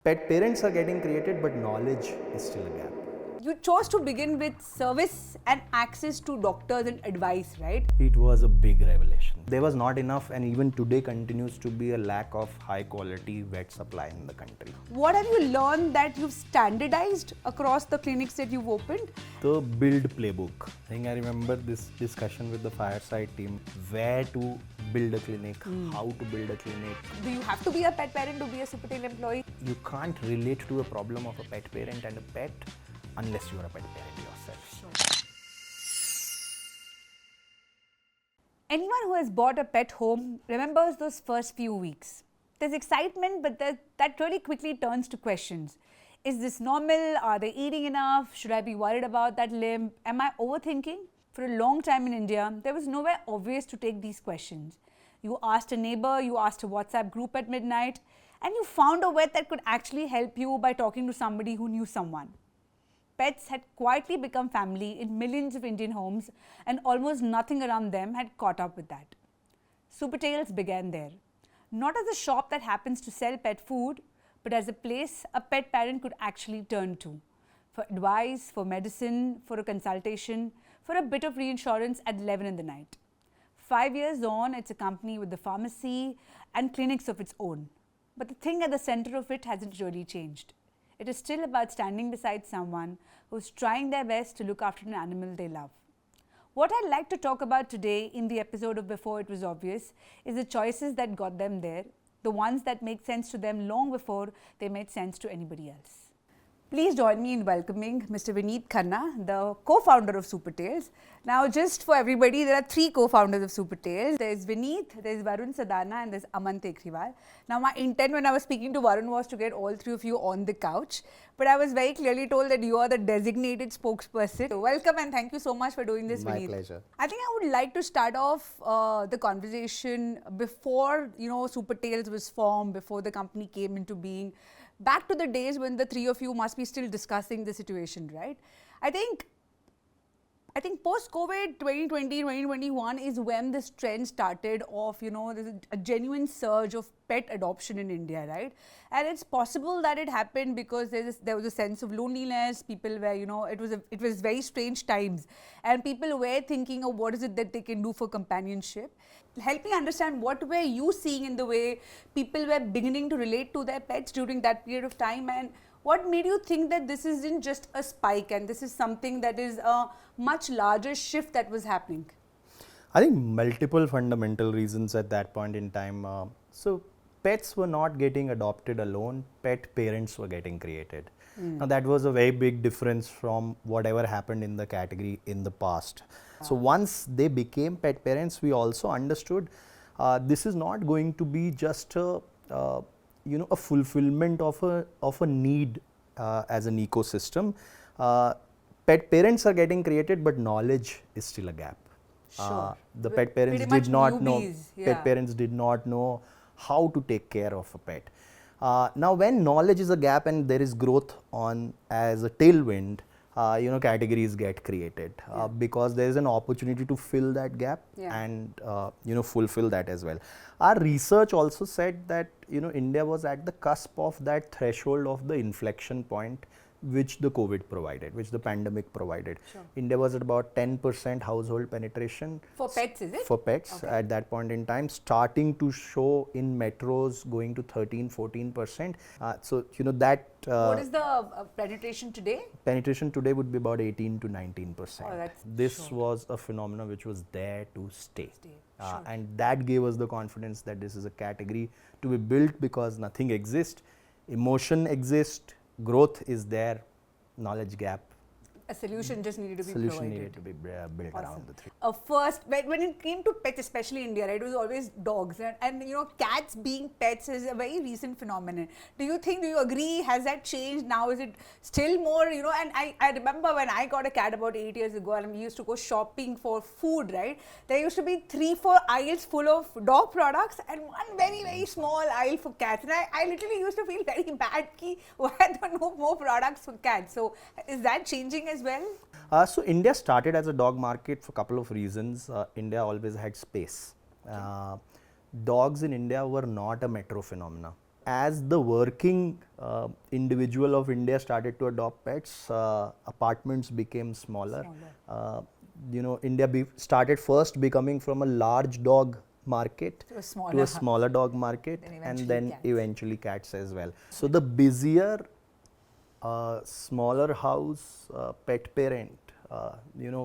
Pet parents are getting created, but knowledge is still a gap. You chose to begin with service and access to doctors and advice, right? It was a big revelation. There was not enough, and even today continues to be a lack of high quality vet supply in the country. What have you learned that you've standardized across the clinics that you've opened? The build playbook. I think I remember this discussion with the Fireside team, where to build a clinic, how to build a clinic. Do you have to be a pet parent to be a Supertail employee? You can't relate to a problem of a pet parent and a pet unless you are a pet parent yourself. Anyone who has bought a pet home remembers those first few weeks. There's excitement, but that really quickly turns to questions. Is this normal? Are they eating enough? Should I be worried about that limb? Am I overthinking? For a long time in India, there was nowhere obvious to take these questions. You asked a neighbor, you asked a WhatsApp group at midnight, and you found a vet that could actually help you by talking to somebody who knew someone. Pets had quietly become family in millions of Indian homes, and almost nothing around them had caught up with that. Supertails began there, not as a shop that happens to sell pet food, but as a place a pet parent could actually turn to for advice, for medicine, for a consultation, for a bit of reinsurance at 11 in the night. 5 years on, it's a company with a pharmacy and clinics of its own. But the thing at the center of it hasn't really changed. It is still about standing beside someone who's trying their best to look after an animal they love. What I'd like to talk about today in the episode of Before It Was Obvious is the choices that got them there, the ones that made sense to them long before they made sense to anybody else. Please join me in welcoming Mr. Vineet Khanna, the co-founder of Supertails. Now, just for everybody, there are 3 co-founders of Supertails. There's Vineet, there's Varun Sadana, and there's Aman Tekriwal. Now, my intent when I was speaking to Varun was to get all 3 of you on the couch, but I was very clearly told that you are the designated spokesperson. So welcome and thank you so much for doing this, Vineet. My pleasure. I think I would like to start off the conversation before, Supertails was formed, before the company came into being. Back to the days when the 3 of you must be still discussing the situation, right? I think post-COVID 2020, 2021 is when this trend started of, there's a genuine surge of pet adoption in India, right? And it's possible that it happened because there was a sense of loneliness. People were, it was very strange times. And people were thinking of what is it that they can do for companionship. Help me understand, what were you seeing in the way people were beginning to relate to their pets during that period of time, and what made you think that this isn't just a spike and this is something that is a much larger shift that was happening? I think multiple fundamental reasons at that point in time. So pets were not getting adopted alone, pet parents were getting created. Now that was a very big difference from whatever happened in the category in the past. So once they became pet parents, we also understood this is not going to be just a fulfillment of a need as an ecosystem. Pet parents are getting created, but knowledge is still a gap. Sure. The pet parents did not know. Pet parents did not know how to take care of a pet. Now, when knowledge is a gap and there is growth on as a tailwind, categories get created because there is an opportunity to fill that gap and fulfill that as well. Our research also said that India was at the cusp of that threshold of the inflection point which the COVID provided, which the pandemic provided. Sure. India was at about 10% household penetration. For pets, is it? For pets at that point in time, starting to show in metros going to 13-14%. What is the penetration today? Penetration today would be about 18 to 19%. Oh, this was a phenomenon which was there to stay. Sure. And that gave us the confidence that this is a category to be built because nothing exists, emotion exists, growth is there, knowledge gap. A solution just needed to be Solution provided. needed to be built around the 3. First, when it came to pets, especially India, right, it was always dogs. And cats being pets is a very recent phenomenon. Do you agree? Has that changed? Now is it still more, and I remember when I got a cat about 8 years ago and we used to go shopping for food, right? There used to be 3-4 aisles full of dog products and one very, very small aisle for cats. And I literally used to feel very bad why are there no more products for cats? So is that changing as well? So India started as a dog market for a couple of reasons. India always had space. Dogs in India were not a metro phenomena. as the working individual of India started to adopt pets, apartments became smaller. India started first becoming from a large dog market to a smaller dog market, and then eventually cats as well. So the busier, smaller house pet parent,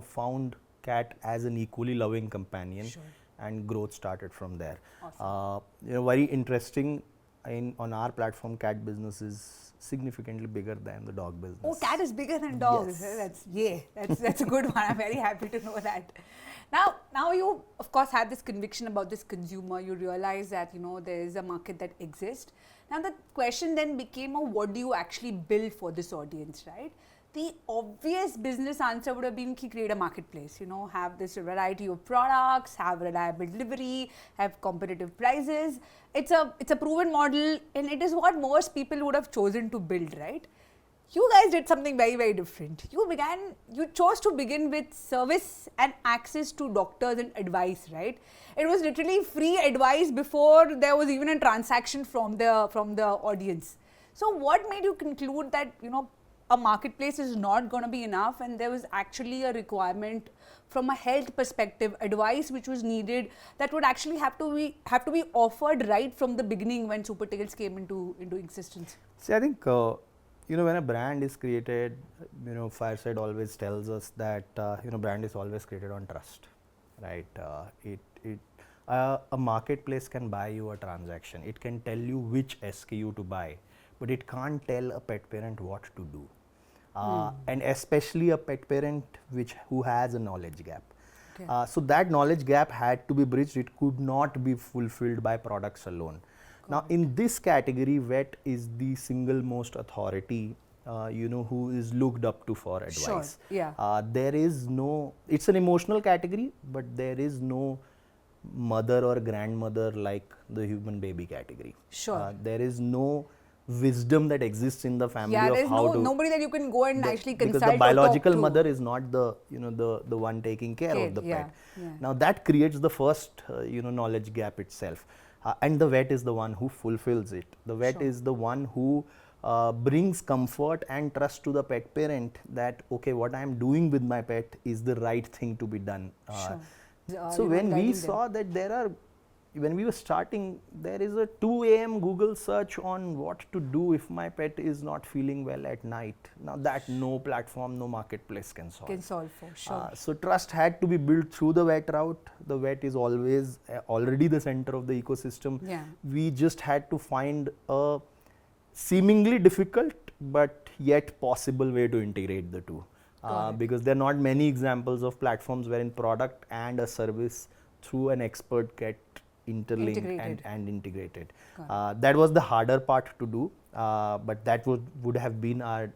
found cat as an equally loving companion, and growth started from there. Awesome. Very interesting. On our platform, cat business is significantly bigger than the dog business. Oh, cat is bigger than dogs. Yes. That's a good one. I'm very happy to know that. Now you of course had this conviction about this consumer. You realize that there is a market that exists. Now the question then became, what do you actually build for this audience, right? The obvious business answer would have been to create a marketplace, have this variety of products, have reliable delivery, have competitive prices. It's a proven model, and it is what most people would have chosen to build, right? You guys did something very, very different. You chose to begin with service and access to doctors and advice, right? It was literally free advice before there was even a transaction from the audience. So what made you conclude that, a marketplace is not going to be enough, and there was actually a requirement from a health perspective, advice which was needed, that would actually have to be offered right from the beginning when Supertails came into existence? See, I think when a brand is created, Fireside always tells us that brand is always created on trust, right? A marketplace can buy you a transaction. It can tell you which SKU to buy, but it can't tell a pet parent what to do. And especially a pet parent who has a knowledge gap. Okay. So that knowledge gap had to be bridged. It could not be fulfilled by products alone. Now in this category, vet is the single most authority, who is looked up to for advice. Sure. Yeah. There is it's an emotional category, but there is no mother or grandmother like the human baby category. Sure. There is no wisdom that exists in the family of how to. Nobody that you can go and actually consult. Because the biological mother is not the one taking care of the pet. Yeah. Now that creates the first knowledge gap itself, and the vet is the one who fulfills it. The vet is the one who brings comfort and trust to the pet parent that okay, what I am doing with my pet is the right thing to be done. So when we saw that when we were starting, there is a 2 a.m. Google search on what to do if my pet is not feeling well at night. Now that no platform, no marketplace can solve. For sure. So trust had to be built through the vet route. The vet is always already the center of the ecosystem. Yeah. We just had to find a seemingly difficult but yet possible way to integrate the two. Because there are not many examples of platforms wherein product and a service through an expert get interlinked and integrated. That was the harder part to do, but that would have been our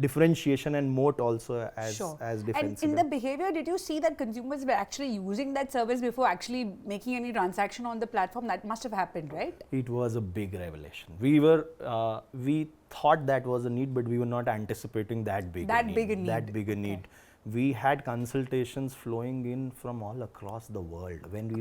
differentiation and moat also as defensible. And in the behavior, did you see that consumers were actually using that service before actually making any transaction on the platform? That must have happened, right? It was a big revelation. We thought that was a need, but we were not anticipating that big a need. We had consultations flowing in from all across the world. When we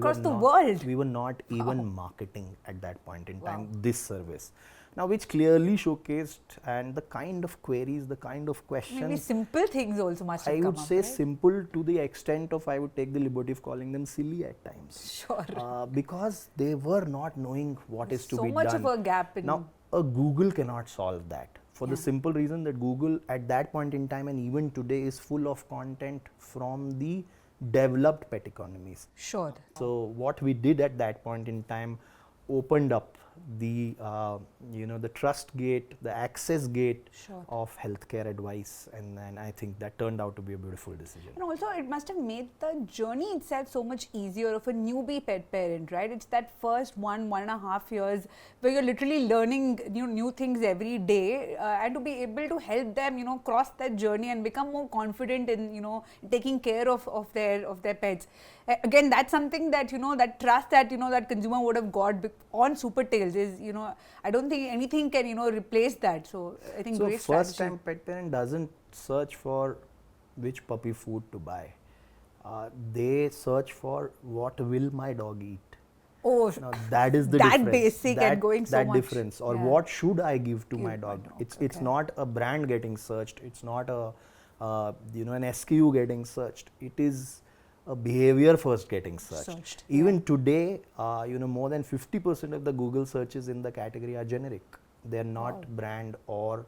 were not even marketing at that point in time this service. Now, which clearly showcased and the kind of queries, the kind of questions. Maybe simple things also must have come up, I would say simple to the extent of I would take the liberty of calling them silly at times. Sure. Because they were not knowing what is to be done. So much of a gap. Now, a Google cannot solve that. For the simple reason that Google at that point in time and even today is full of content from the developed pet economies. Sure. So what we did at that point in time opened up the the trust gate, the access gate of healthcare advice, and then I think that turned out to be a beautiful decision. And also it must have made the journey itself so much easier of a newbie pet parent, right? It's that first 1.5 years where you're literally learning new things every day, and to be able to help them cross that journey and become more confident in taking care of their pets. Again, that's something that that trust that that consumer would have got on Supertails is I don't think anything can replace that. So I think great strategy. First time pet parent doesn't search for which puppy food to buy. They search for what will my dog eat. Oh, Now that is the that difference. basic and going so that much. difference, or Yeah. what should I give to my Give my dog? dog, It's okay. not a brand getting searched. It's not a an SKU getting searched. It is a behavior first getting searched. Even today, more than 50% of the Google searches in the category are generic. They are not brand or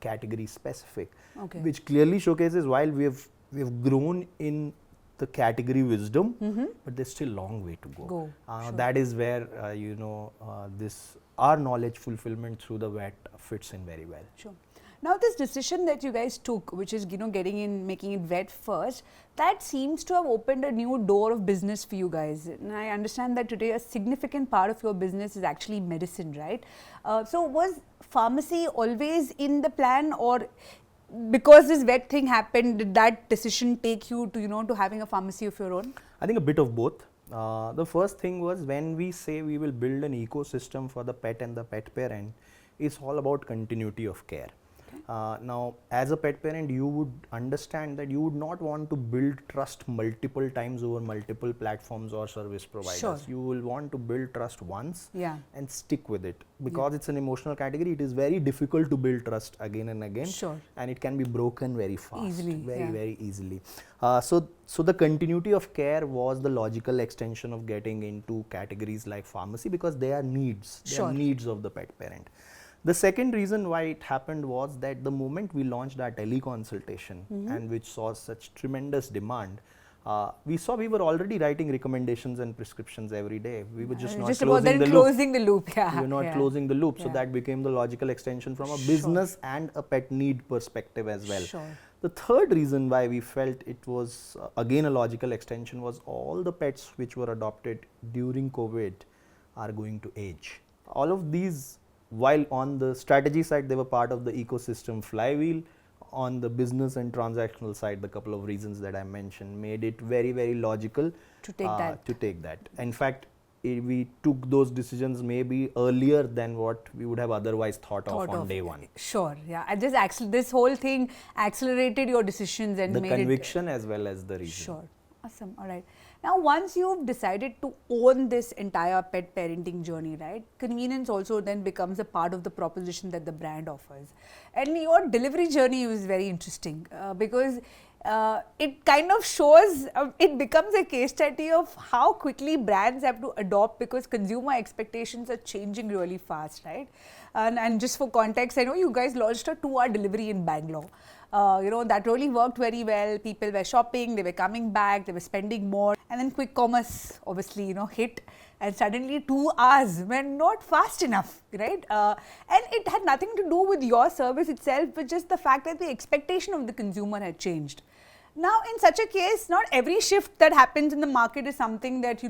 category specific, Okay. which clearly showcases while we've grown in the category wisdom, but there's still a long way to go. Sure. That is where this our knowledge fulfillment through the vet fits in very well. Sure. Now this decision that you guys took, which is getting in, making it vet first, that seems to have opened a new door of business for you guys. And I understand that today a significant part of your business is actually medicine, right? So was pharmacy always in the plan, or because this vet thing happened, did that decision take you to to having a pharmacy of your own? I think a bit of both. The first thing was, when we say we will build an ecosystem for the pet and the pet parent, it's all about continuity of care. Now, as a pet parent, you would understand that you would not want to build trust multiple times over multiple platforms or service providers. Sure. You will want to build trust once and stick with it. Because it's an emotional category, it is very difficult to build trust again and again. Sure. And it can be broken very fast. Easily. Very easily. So the continuity of care was the logical extension of getting into categories like pharmacy, because they are needs. They are needs of the pet parent. The second reason why it happened was that the moment we launched our teleconsultation, and which saw such tremendous demand, we saw we were already writing recommendations and prescriptions every day. We were just not closing the loop. Closing the loop. We were not closing the loop. So that became the logical extension from a business and a pet need perspective as well. Sure. The third reason why we felt it was again a logical extension was all the pets which were adopted during COVID are going to age. All of these, while on the strategy side they were part of the ecosystem flywheel, on the business and transactional side, the couple of reasons that I mentioned made it very logical to take that. In fact, we took those decisions maybe earlier than what we would have otherwise thought of on day one. Sure, yeah. And this whole thing accelerated your decisions and the made conviction as well as the reason. Sure. Awesome. All right. Now, once you've decided to own this entire pet parenting journey, right, convenience also then becomes a part of the proposition that the brand offers. And your delivery journey is very interesting because it kind of shows, it becomes a case study of how quickly brands have to adopt, because consumer expectations are changing really fast, right? And just for context, I know you guys launched a 2-hour delivery in Bangalore. That really worked very well. People were shopping, they were coming back, they were spending more. And then quick commerce obviously, hit, and suddenly 2 hours were not fast enough, right? And it had nothing to do with your service itself, but just the fact that the expectation of the consumer had changed. Now, in such a case, not every shift that happens in the market is something that,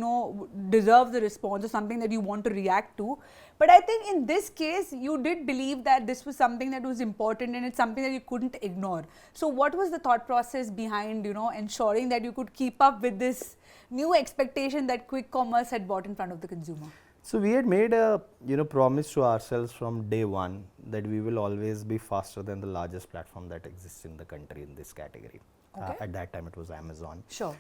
deserves a response or something that you want to react to. But I think in this case, you did believe that this was something that was important and it's something that you couldn't ignore. So what was the thought process behind, ensuring that you could keep up with this new expectation that quick commerce had brought in front of the consumer? So we had made a promise to ourselves from day one that we will always be faster than the largest platform that exists in the country in this category. Okay. At that time it was Amazon. Sure.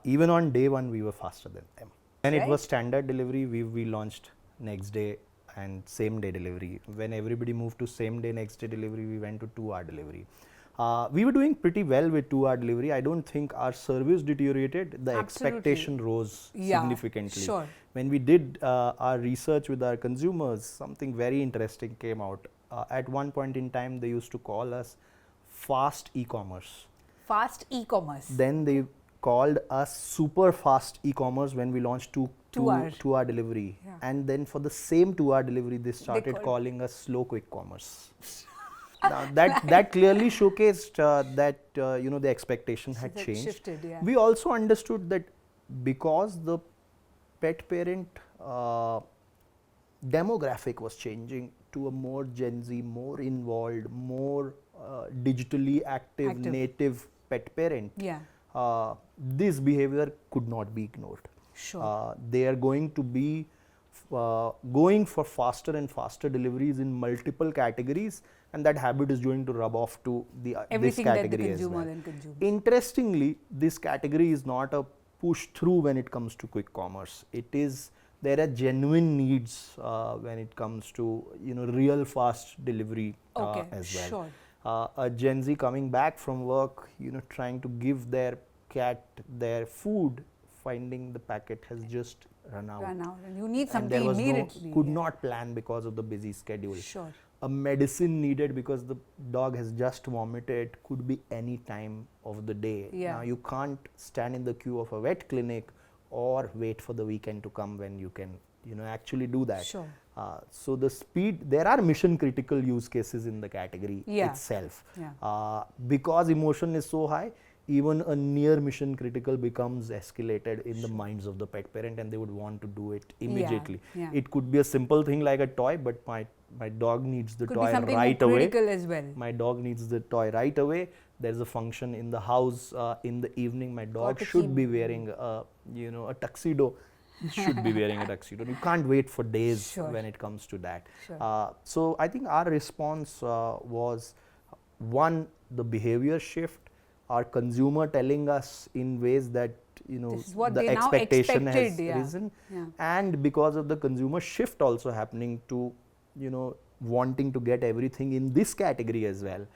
Even on day one we were faster than them. When Right. it was standard delivery, we launched next day and same day delivery. When everybody moved to same day next day delivery, we went to 2-hour delivery. We were doing pretty well with 2-hour delivery. I don't think our service deteriorated. The expectation rose significantly. Sure. When we did our research with our consumers, something very interesting came out. At one point in time, they used to call us fast e-commerce. Fast e-commerce. Then they called us super fast e-commerce when we launched 2-hour delivery. Yeah. And then for the same 2-hour delivery, they started calling us slow quick commerce. Now that clearly showcased that the expectation had changed. Shifted, yeah. We also understood that because the pet parent demographic was changing to a more Gen Z, more involved, more digitally active, native pet parent, this behavior could not be ignored. Sure. They are going to be going for faster and faster deliveries in multiple categories, and that habit is going to rub off to this category as well. Interestingly, this category is not a push through when it comes to quick commerce. It is there are genuine needs when it comes to real fast delivery as well. Sure. A Gen Z coming back from work, trying to give their cat their food, finding the packet has just run out. And you need And something there was immediately. could not plan because of the busy schedule. Sure. A medicine needed because the dog has just vomited could be any time of the day. Yeah. Now you can't stand in the queue of a vet clinic or wait for the weekend to come when you can actually do that. Sure. So the speed, there are mission critical use cases in the category itself. Yeah. Because emotion is so high, even a near mission critical becomes escalated in the minds of the pet parent, and they would want to do it immediately. Yeah. It could be a simple thing like a toy, but my dog needs the Could toy be something right more away. critical as well. My dog needs the toy right away. There's a function in the house in the evening. My dog to should keep- be wearing a tuxedo. Should be wearing a tuxedo. You can't wait for days Sure. when it comes to that. Sure. So I think our response was one, the behavior shift, our consumer telling us in ways that This is what the they now expectation has expected, yeah. risen, Yeah. and because of the consumer shift also happening to wanting to get everything in this category as well,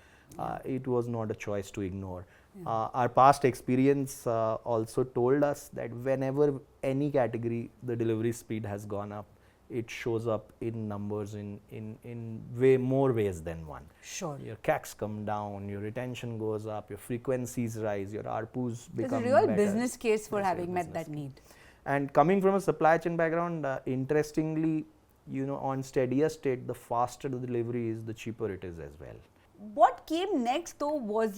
it was not a choice to ignore. Our past experience also told us that whenever any category the delivery speed has gone up, it shows up in numbers in way more ways than one. Sure. Your CACs come down, your retention goes up, your frequencies rise, your ARPUs There's become a real better. business case for There's a having met business that need. And coming from a supply chain background, interestingly, on steadier state, the faster the delivery is, the cheaper it is as well. What came next though was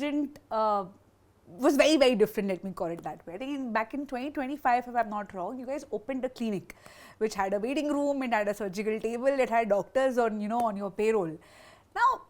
very, very different, let me call it that way. I think back in 2025, if I'm not wrong, you guys opened a clinic which had a waiting room, it had a surgical table, it had doctors on your payroll. Now,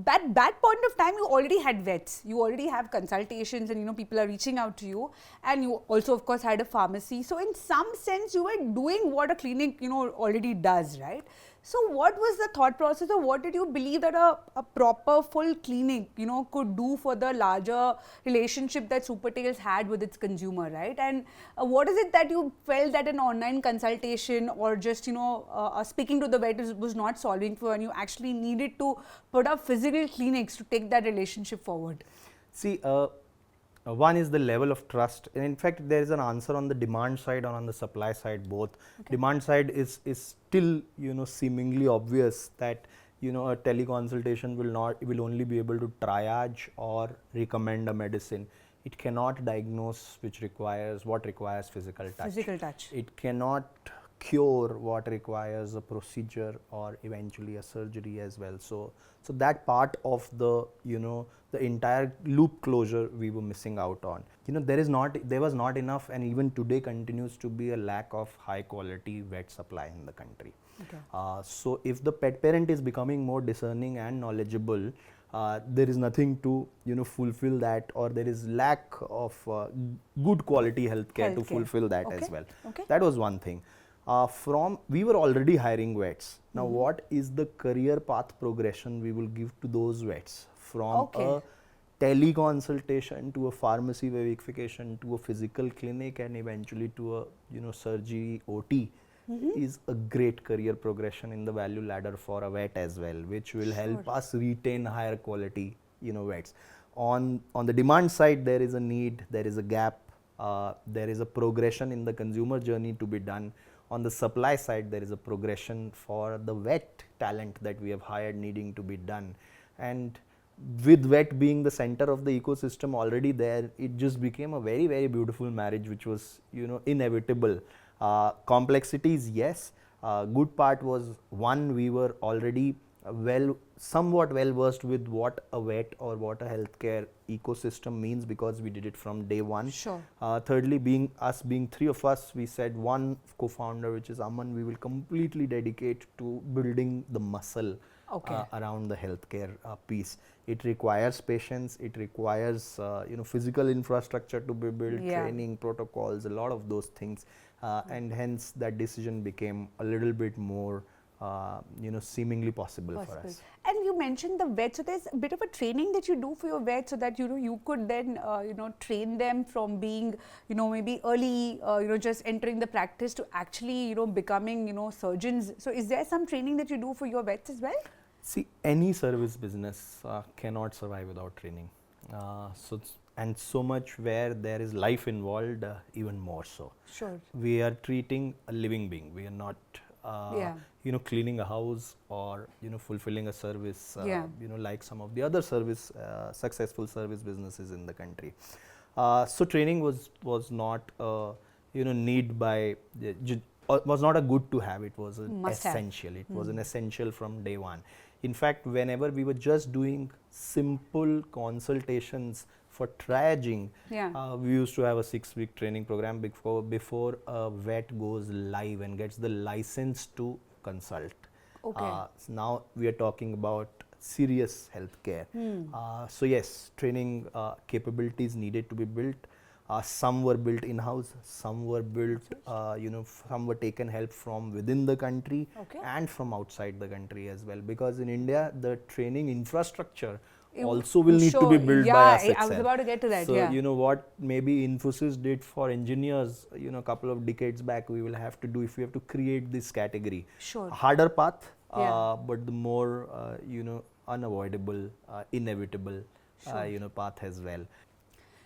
at that point of time, you already had vets, you already have consultations, and people are reaching out to you, and you also of course had a pharmacy. So in some sense, you were doing what a clinic already does, right? So what was the thought process, or what did you believe that a proper full clinic could do for the larger relationship that Supertails had with its consumer, right? And what is it that you felt that an online consultation or just speaking to the vet was not solving for, and you actually needed to put up physical clinics to take that relationship forward? See, one is the level of trust, and in fact there is an answer on the demand side and on the supply side both. Okay. Demand side is still seemingly obvious that a teleconsultation will only be able to triage or recommend a medicine. It cannot diagnose what requires physical touch. Physical touch. It cannot cure what requires a procedure or eventually a surgery as well. So that part of the the entire loop closure we were missing out on. There was not enough, and even today continues to be a lack of high quality vet supply in the country. Okay. So if the pet parent is becoming more discerning and knowledgeable, there is nothing to fulfill that, or there is lack of good quality healthcare to fulfill that as well. Okay. That was one thing. We were already hiring vets. Now, what is the career path progression we will give to those vets from a teleconsultation to a pharmacy verification to a physical clinic and eventually to a surgery OT? Is a great career progression in the value ladder for a vet as well, which will help us retain higher quality vets. On the demand side, there is a need, there is a gap, there is a progression in the consumer journey to be done. On the supply side, there is a progression for the vet talent that we have hired needing to be done. And with vet being the center of the ecosystem already there, it just became a very, very beautiful marriage, which was inevitable. Complexities, yes. Good part was, one, we were already somewhat well versed with what a vet or what a healthcare ecosystem means, because we did it from day one. Sure. Thirdly, being three of us, we said one co-founder, which is Aman, we will completely dedicate to building the muscle around the healthcare piece. It requires patience, it requires physical infrastructure to be built, training protocols, a lot of those things, and hence that decision became a little bit more seemingly possible for us. And you mentioned the vet, so there's a bit of a training that you do for your vet so that you could then train them from being maybe early just entering the practice to actually becoming surgeons. So is there some training that you do for your vets as well? See, any service business cannot survive without training. And so much where there is life involved, even more so. Sure. We are treating a living being. We are not cleaning a house or fulfilling a service like some of the other successful service businesses in the country. So training was not need by was not a good to have. It was an essential. It was an essential from day one. In fact, whenever we were just doing simple consultations for triaging, we used to have a 6-week training program before a vet goes live and gets the license to consult. Okay. So now we are talking about serious healthcare. So yes, training capabilities needed to be built. Some were built in-house, some were built, some were taken help from within the country and from outside the country as well. Because in India, the training infrastructure also will need to be built by us itself. I was about to get to that. So what maybe Infosys did for engineers, a couple of decades back, we will have to do if we have to create this category. Sure. A harder path, but the more unavoidable, inevitable, path as well.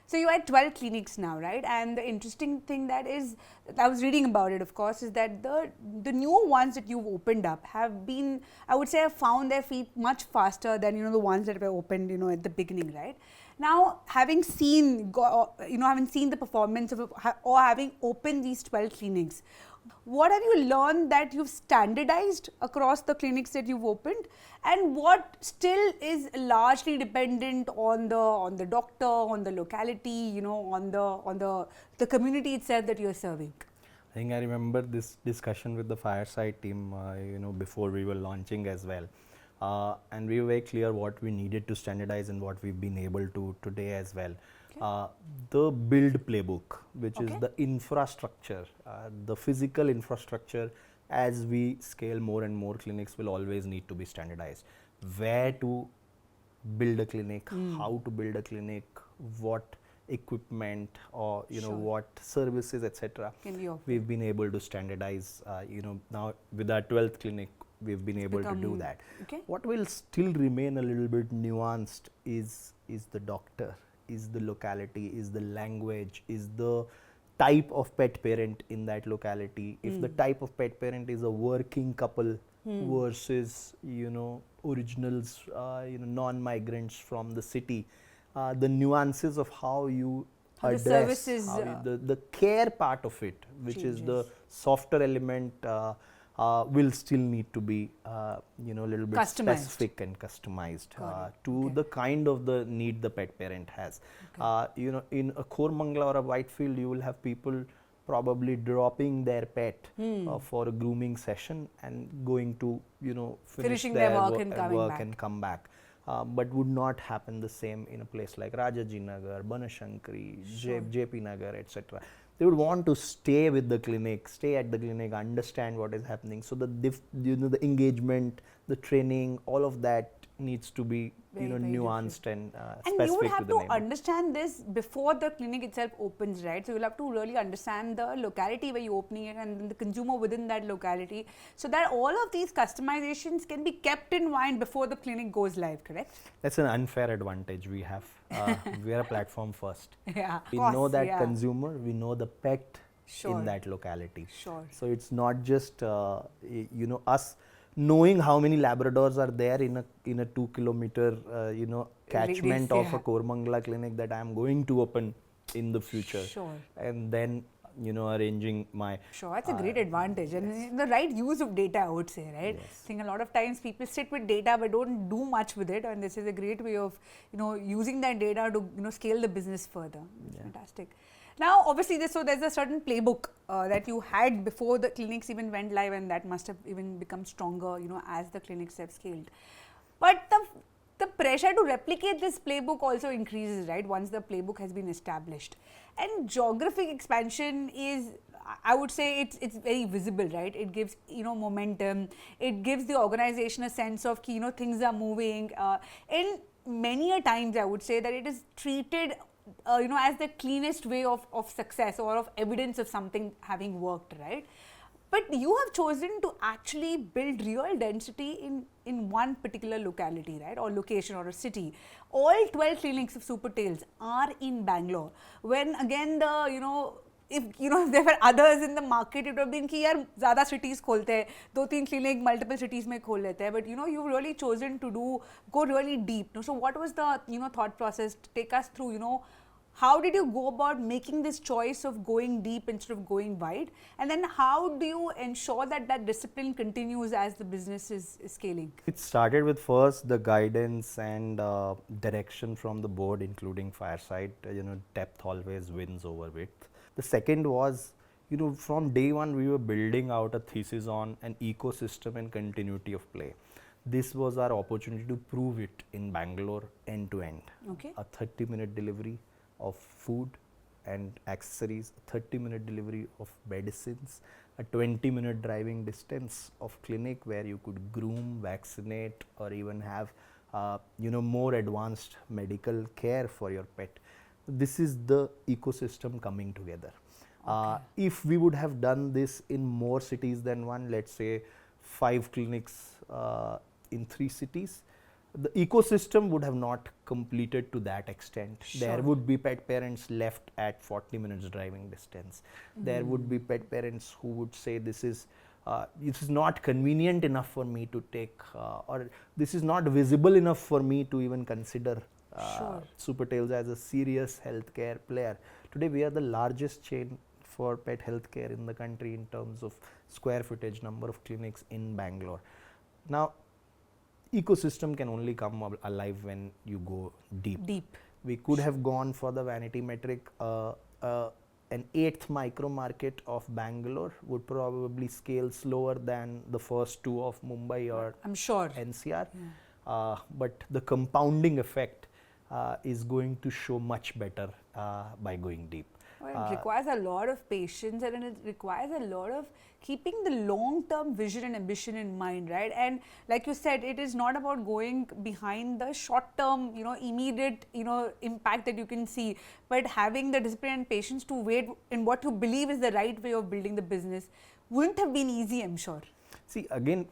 So you had 12 clinics now, right? And the interesting thing that is, I was reading about it, of course, is that the newer ones that you've opened up have been, I would say, have found their feet much faster than the ones that were opened at the beginning, right? Now, having seen the performance of or having opened these 12 clinics, what have you learned that you've standardized across the clinics that you've opened, and what still is largely dependent on the doctor, on the locality, on the community itself that you're serving? I think I remember this discussion with the Fireside team, before we were launching as well. And we were very clear what we needed to standardize and what we've been able to today as well. The build playbook, which is the infrastructure, the physical infrastructure, as we scale more and more clinics, will always need to be standardized. Where to build a clinic, how to build a clinic, what equipment or what services, etc. We've been able to standardize. Now with our 12th clinic, we've been able to do that. What will still remain a little bit nuanced is the doctor, is the locality, is the language, is the type of pet parent in that locality. If the type of pet parent is a working couple versus originals, non-migrants from the city, the nuances of how you address the services, the care part of it, which changes. Is the softer element, will still need to be a little bit specific and customized to the kind of the need the pet parent has. In a Koramangala or a Whitefield, you will have people probably dropping their pet for a grooming session and going to finishing their work and come back. But would not happen the same in a place like Rajajinagar, Banashankari, JP Nagar, etc. They would want to stay with the clinic, stay at the clinic, understand what is happening. So the engagement, the training, all of that needs to be very nuanced and specific. And you would have to name. Understand this before the clinic itself opens, right? So you'll have to really understand the locality where you're opening it and the consumer within that locality, so that all of these customizations can be kept in mind before the clinic goes live, correct? That's an unfair advantage we have. We are a platform first. We course, know that consumer, we know the pet in that locality. So it's not just us knowing how many Labradors are there in a 2 kilometer catchment of a Koramangala clinic that I am going to open in the future, and then arranging my that's a great advantage, and the right use of data, I would say, right? I think a lot of times people sit with data but don't do much with it, and this is a great way of using that data to scale the business further. Fantastic. Now, obviously, there's a certain playbook that you had before the clinics even went live, and that must have even become stronger, as the clinics have scaled. But the pressure to replicate this playbook also increases, right, once the playbook has been established. And geographic expansion is, I would say it's very visible, right? It gives, momentum. It gives the organization a sense of, things are moving. And many a times I would say that it is treated, as the cleanest way of success or of evidence of something having worked, right? But you have chosen to actually build real density in one particular locality, right? Or location or a city. All 12 clinics of Supertails are in Bangalore. When again if there were others in the market, it would have been कि यार ज़्यादा cities खोलते हैं, 2-3 clinic multiple cities में खोल लेते हैं. But you've really chosen to go really deep. So what was the thought process? Take us through how did you go about making this choice of going deep instead of going wide? And then how do you ensure that that discipline continues as the business is scaling? It started with first the guidance and direction from the board, including Fireside. Depth always wins over width. The second was, from day one we were building out a thesis on an ecosystem and continuity of play. This was our opportunity to prove it in Bangalore end to end. Okay. A 30-minute delivery of food and accessories, a 30-minute delivery of medicines, a 20-minute driving distance of clinic where you could groom, vaccinate, or even have more advanced medical care for your pet. This is the ecosystem coming together. Okay. If we would have done this in more cities than one, let's say 5 clinics in 3 cities, the ecosystem would have not completed to that extent. Sure. There would be pet parents left at 40 minutes driving distance. There would be pet parents who would say this is not convenient enough for me to take, or this is not visible enough for me to even consider Supertails as a serious healthcare player. Today we are the largest chain for pet healthcare in the country in terms of square footage, number of clinics in Bangalore. Now, ecosystem can only come alive when you go deep. We could have gone for the vanity metric. An 8th micro market of Bangalore would probably scale slower than the first 2 of Mumbai or I'm sure NCR. But the compounding effect is going to show much better by going deep. Well, it requires a lot of patience, and it requires a lot of keeping the long-term vision and ambition in mind, right? And like you said, it is not about going behind the short-term, immediate, impact that you can see, but having the discipline and patience to wait in what you believe is the right way of building the business wouldn't have been easy, I'm sure. See, again,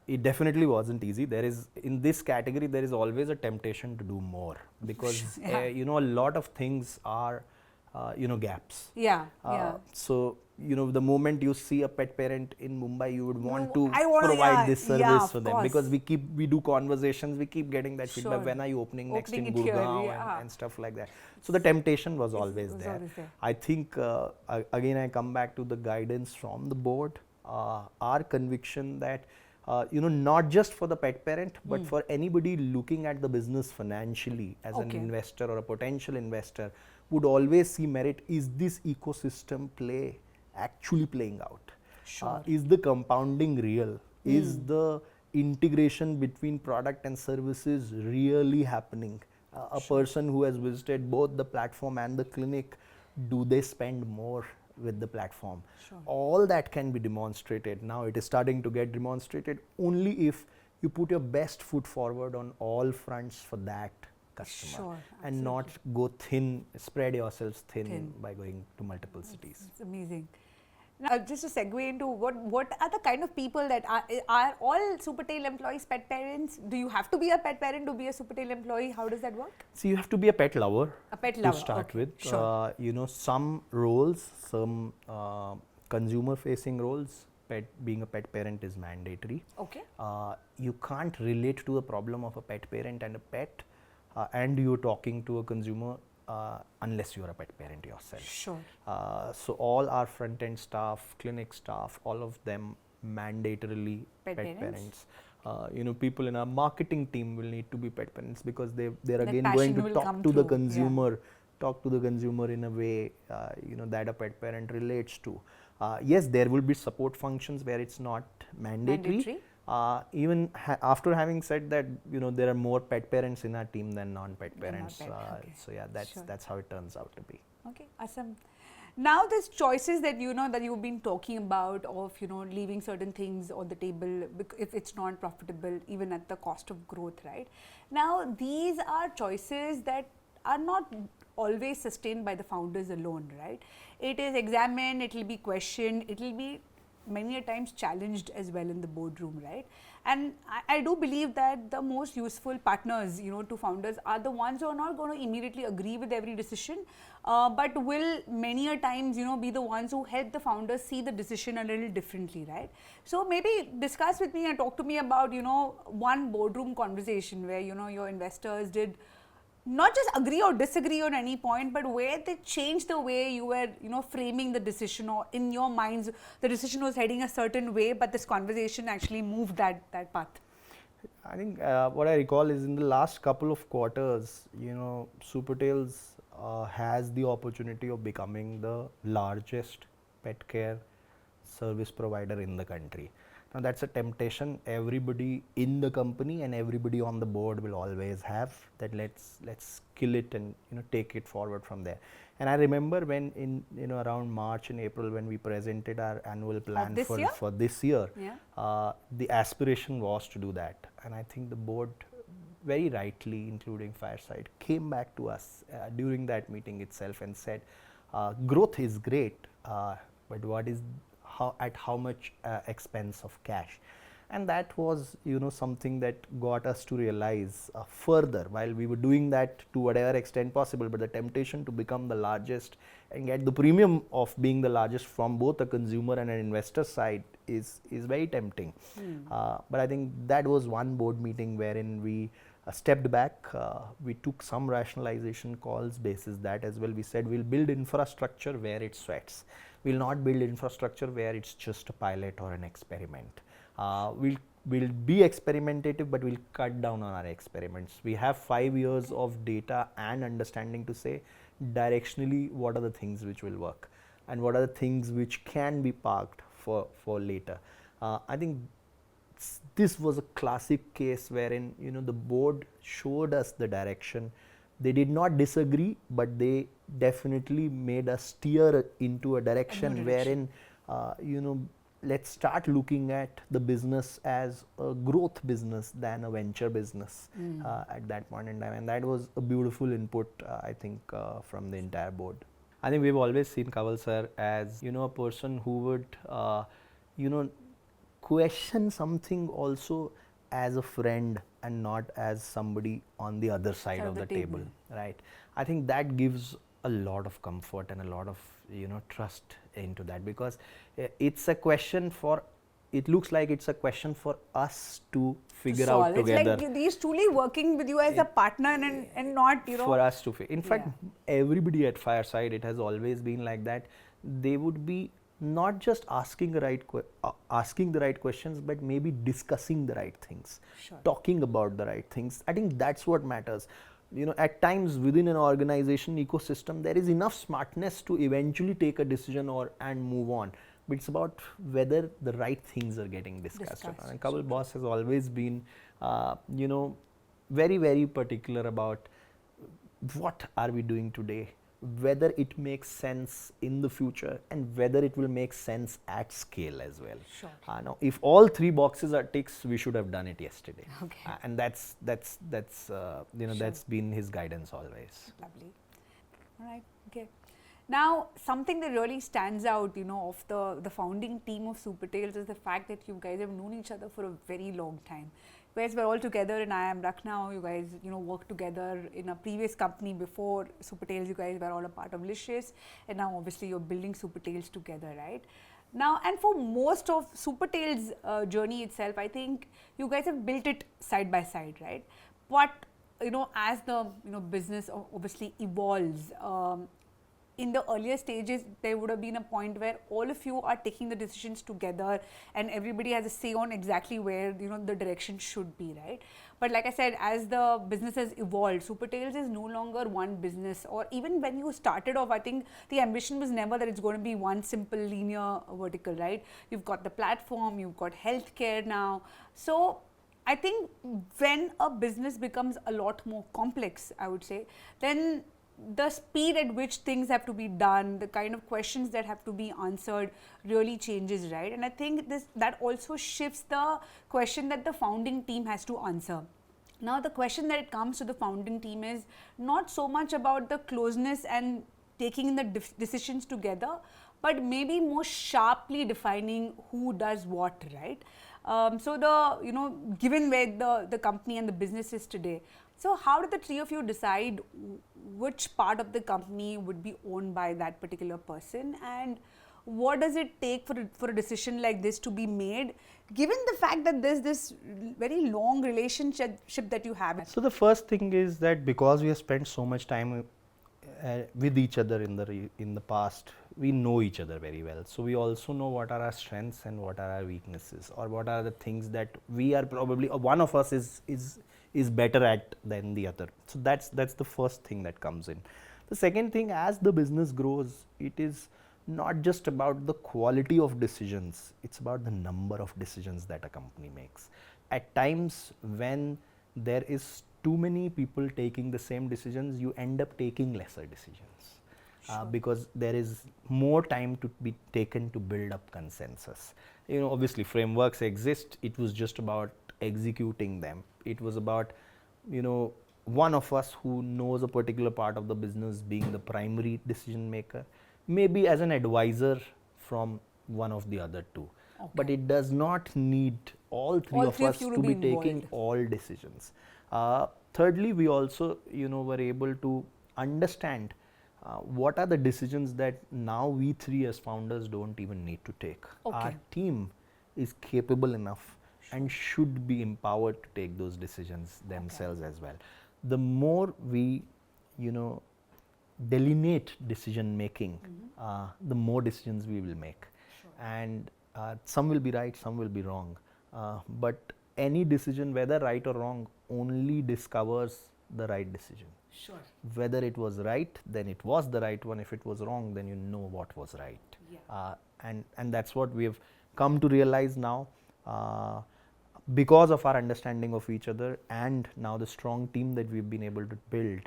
it definitely wasn't easy. There is, in this category, there is always a temptation to do more because, a lot of things are, gaps. So, the moment you see a pet parent in Mumbai, you would want to provide this service for them because we do conversations, we keep getting that feedback. When are you opening next in Gurgaon and stuff like that. So the temptation was always there. I think, again, I come back to the guidance from the board, our conviction that, not just for the pet parent, but for anybody looking at the business financially as an investor or a potential investor, would always see merit. Is this ecosystem play actually playing out? Is the compounding real? Is the integration between product and services really happening? A person who has visited both the platform and the clinic, do they spend more with the platform? All that can be demonstrated. Now it is starting to get demonstrated only if you put your best foot forward on all fronts for that customer and not go thin, spread yourselves thin by going to multiple cities. It's amazing. Now, just to segue into what are the kind of people that are all Supertail employees pet parents? Do you have to be a pet parent to be a Supertail employee? How does that work? So you have to be a pet lover. To start with. Some roles, some consumer facing roles, being a pet parent is mandatory. You can't relate to the problem of a pet parent and a pet and you're talking to a consumer unless you're a pet parent yourself. So all our front end staff, clinic staff, all of them mandatorily pet parents. People in our marketing team will need to be pet parents because they're again going to talk to the consumer, in a way that a pet parent relates to. Yes, there will be support functions where it's not mandatory. Even after having said that, there are more pet parents in our team than non-pet parents. So yeah, that's how it turns out to be. Okay, awesome. Now there's choices that that you've been talking about of leaving certain things on the table if it's not profitable, even at the cost of growth, right? Now these are choices that are not always sustained by the founders alone, right? It is examined, it will be questioned, it will be many a times challenged as well in the boardroom, right? And I do believe that the most useful partners, to founders are the ones who are not going to immediately agree with every decision, but will many a times, be the ones who help the founders see the decision a little differently, right? So maybe discuss with me and talk to me about, one boardroom conversation where, your investors did not just agree or disagree on any point, but where they changed the way you were, framing the decision, or in your minds, the decision was heading a certain way, but this conversation actually moved that path. I think what I recall is in the last couple of quarters, Supertails has the opportunity of becoming the largest pet care service provider in the country. Now that's a temptation everybody in the company and everybody on the board will always have, that let's kill it and take it forward from there. And I remember when in around March and April when we presented our annual plan for this year, the aspiration was to do that. And I think the board very rightly, including Fireside, came back to us during that meeting itself and said, growth is great, but what is at how much expense of cash? And that was something that got us to realize further, while we were doing that to whatever extent possible, but the temptation to become the largest and get the premium of being the largest from both a consumer and an investor side is very tempting. But I think that was one board meeting wherein we stepped back, we took some rationalization calls basis that as well. We said we'll build infrastructure where it sweats. We'll not build infrastructure where it's just a pilot or an experiment. We'll be experimentative, but we'll cut down on our experiments. We have 5 years of data and understanding to say directionally what are the things which will work and what are the things which can be parked for later. I think this was a classic case wherein the board showed us the direction. They did not disagree, but they definitely made us steer into a direction wherein let's start looking at the business as a growth business than a venture business at that point in time. And that was a beautiful input, I think, from the entire board. I think we've always seen Kanwal sir as a person who would question something also as a friend and not as somebody on the other side of the table, right? I think that gives a lot of comfort and a lot of trust into that, because it's a question for, it looks like it's a question for us to figure out together. It's like he's truly working with you as a partner and not for us to figure. In fact, everybody at Fireside, it has always been like that. They would be not just asking the right questions, but maybe discussing the right things, talking about the right things. I think that's what matters. At times within an organization ecosystem, there is enough smartness to eventually take a decision and move on. But it's about whether the right things are getting discussed. And Kanwal boss has always been, very, very particular about what are we doing today, whether it makes sense in the future, and whether it will make sense at scale as well. Now, if all 3 boxes are ticks, we should have done it yesterday. And that's that's been his guidance always. Lovely. All right. Okay. Now, something that really stands out, of the founding team of Supertails is the fact that you guys have known each other for a very long time. You guys were all together in I Am Lucknow. You guys, worked together in a previous company before Supertails. You guys were all a part of Licious, and now obviously you're building Supertails together, right? Now, and for most of Supertails' journey itself, I think you guys have built it side by side, right? But as the business obviously evolves, in the earlier stages, there would have been a point where all of you are taking the decisions together and everybody has a say on exactly where the direction should be, right? But like I said, as the business has evolved, Supertails is no longer one business. Or even when you started off, I think the ambition was never that it's going to be one simple linear vertical, right? You've got the platform, you've got healthcare now. So I think when a business becomes a lot more complex, I would say, then the speed at which things have to be done, the kind of questions that have to be answered really changes, right? And I think that also shifts the question that the founding team has to answer. Now, the question that it comes to the founding team is not so much about the closeness and taking the decisions together, but maybe more sharply defining who does what, right? So given where the company and the business is today, so how did the three of you decide which part of the company would be owned by that particular person, and what does it take for a decision like this to be made, given the fact that there's this very long relationship that you have? So the first thing is that because we have spent so much time with each other in the past, we know each other very well. So we also know what are our strengths and what are our weaknesses, or what are the things that we are probably, or one of us is better at than the other. So that's the first thing that comes in. The second thing, as the business grows, it is not just about the quality of decisions, it's about the number of decisions that a company makes. At times when there is too many people taking the same decisions, you end up taking lesser decisions. Sure. Because there is more time to be taken to build up consensus. Obviously frameworks exist, it was just about executing them. It was about, one of us who knows a particular part of the business being the primary decision maker, maybe as an advisor from one of the other two. Okay. But it does not need all three of us to be taking all decisions. Thirdly, we also were able to understand what are the decisions that now we three as founders don't even need to take. Okay. Our team is capable enough and should be empowered to take those decisions themselves as well. The more we delineate decision making, the more decisions we will make. Sure. And some will be right, some will be wrong, but any decision, whether right or wrong, only discovers the right decision. Sure. Whether it was right, then it was the right one. If it was wrong, then you know what was right. Yeah. And that's what we have come to realize now, because of our understanding of each other and now the strong team that we've been able to build.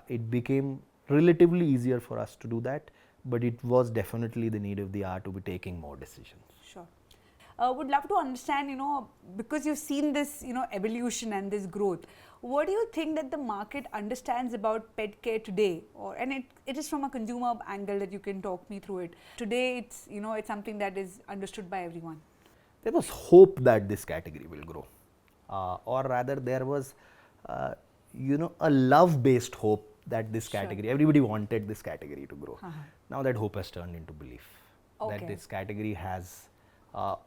It became relatively easier for us to do that, but it was definitely the need of the hour to be taking more decisions. Sure. Would love to understand, because you've seen this, evolution and this growth, what do you think that the market understands about pet care today? And it is from a consumer angle that you can talk me through it. Today, it's, it's something that is understood by everyone. There was hope that this category will grow, or rather there was, a love-based hope that this category, everybody wanted this category to grow. Now that hope has turned into belief, that this category has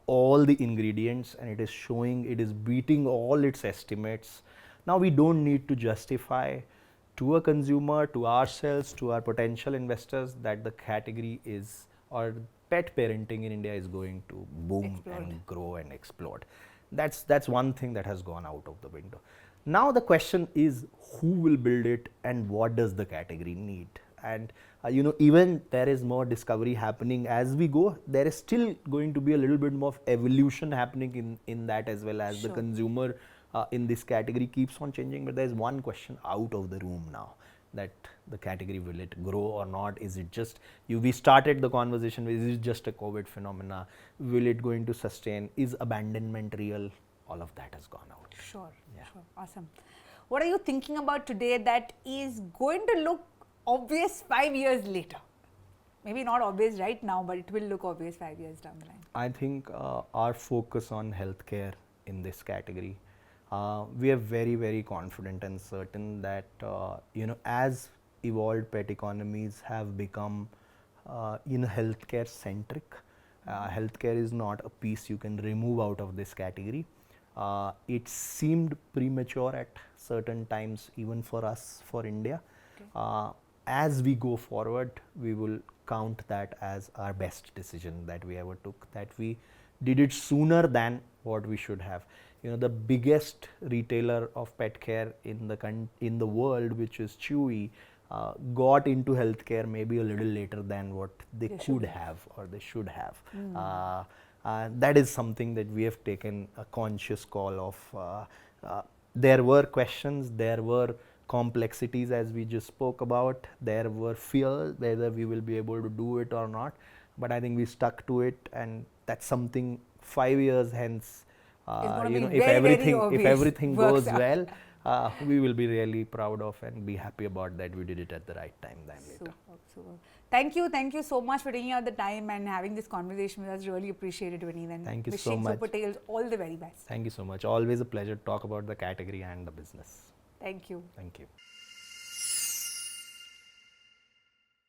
all the ingredients and it is showing, it is beating all its estimates. Now we don't need to justify to a consumer, to ourselves, to our potential investors that the category is, or pet parenting in India is going to boom and grow and explode. That's one thing that has gone out of the window. Now the question is, who will build it and what does the category need? And even there is more discovery happening as we go. There is still going to be a little bit more of evolution happening in that, as well as the consumer in this category keeps on changing. But there is one question out of the room now, that the category, will it grow or not? Is it just, we started the conversation with, is it just a COVID phenomena? Will it going to sustain? Is abandonment real? All of that has gone out. Sure, sure, awesome. What are you thinking about today that is going to look obvious 5 years later? Maybe not obvious right now, but it will look obvious 5 years down the line. I think our focus on healthcare in this category, we are very, very confident and certain that as evolved pet economies have become healthcare centric. Healthcare is not a piece you can remove out of this category. It seemed premature at certain times, even for us, for India. As we go forward, we will count that as our best decision that we ever took, that we did it sooner than what we should have. The biggest retailer of pet care in the world, which is Chewy, got into healthcare maybe a little later than what they could have or they should have. That is something that we have taken a conscious call of. There were questions, there were complexities as we just spoke about. There were fears whether we will be able to do it or not, but I think we stuck to it, and that's something 5 years hence, gonna you be know, very, very if obvious. everything Works goes out. well, we will be really proud of and be happy about that we did it at the right time than later. Super. Thank you so much for taking out the time and having this conversation with us. Really appreciate it, Vineet. And Thank you so wishing much. Supertails all the very best. Thank you so much. Always a pleasure to talk about the category and the business. Thank you. Thank you.